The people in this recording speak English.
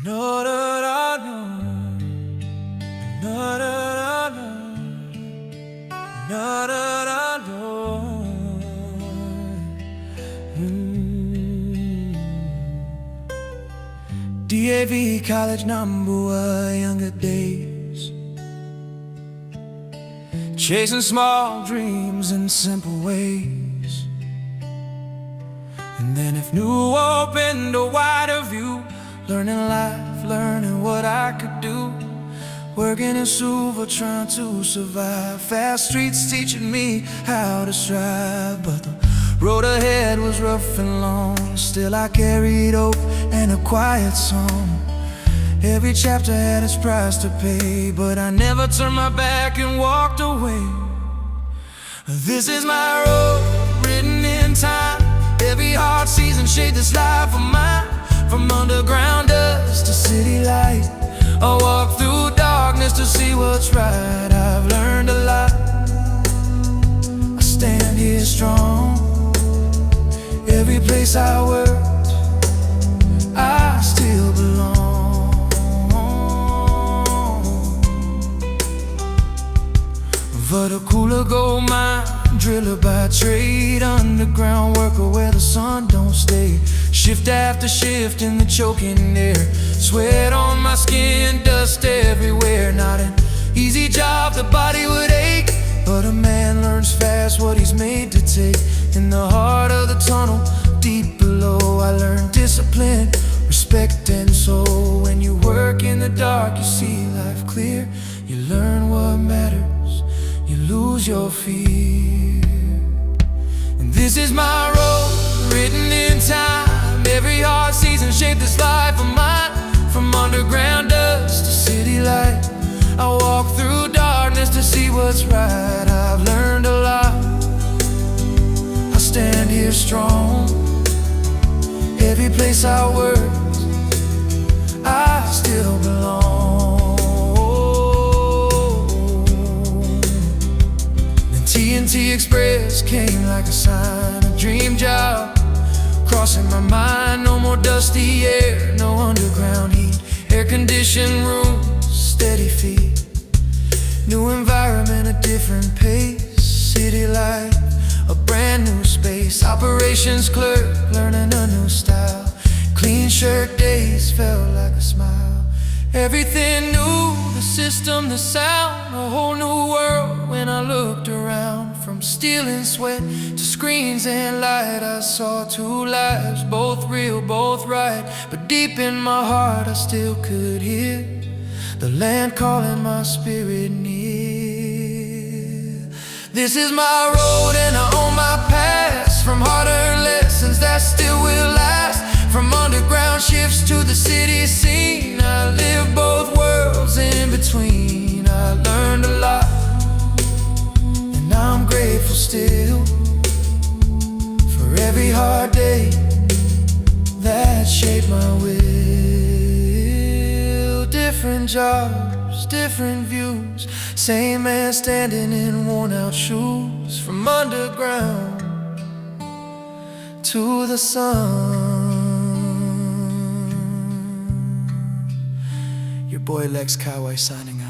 No, no, no, no. No, no, no, no. No, no, no, no. DAV college number, younger days, chasing small dreams in simple ways. And then if new opened a wider view, learning life, learning what I could do, working in Suva, trying to survive. Fast streets teaching me how to strive, but the road ahead was rough and long. Still I carried hope and a quiet song. Every chapter had its price to pay, but I never turned my back and walked away. This is my road, written in time. Every hard season shaped this life of mine. From underground dust to city light, I walk through darkness to see what's right. I've learned a lot, I stand here strong. Every place I worked, I still belong. Vertical gold mine, driller by trade, underground worker where the sun don't stay. Shift after shift in the choking air, sweat on my skin, dust everywhere. Not an easy job, the body would ache, but a man learns fast what he's made to take. In the heart of the tunnel, deep below, I learned discipline, respect and soul. When you work in the dark, you see life clear. You learn what matters, you lose your fear. And this is my road, written in time. Every hard season shaped this life of mine. From underground dust to city light, I walk through darkness to see what's right. I've learned a lot, I stand here strong. Every place I worked, I still belong. Then TNT Express came like a sign, a dream job crossing my mind. No more dusty air, no underground heat, air-conditioned rooms, steady feet. New environment, a different pace. City life, a brand new space. Operations clerk, learning a new style. Clean shirt days felt like a smile. Everything new, the system, the sound. A whole new world when I looked around. From steel and sweat to screens and light, I saw two lives, both real, both right. But deep in my heart I still could hear the land calling my spirit near. This is my road and I own my past. From hard-earned lessons that still will last. From underground shifts to the city scene, I live both worlds in between. I learned a lot, and I'm grateful still for every hard day that shaped my will. Different jobs, different views, same man standing in worn-out shoes. From underground to the sun. Your boy Lex Kaiwai signing out.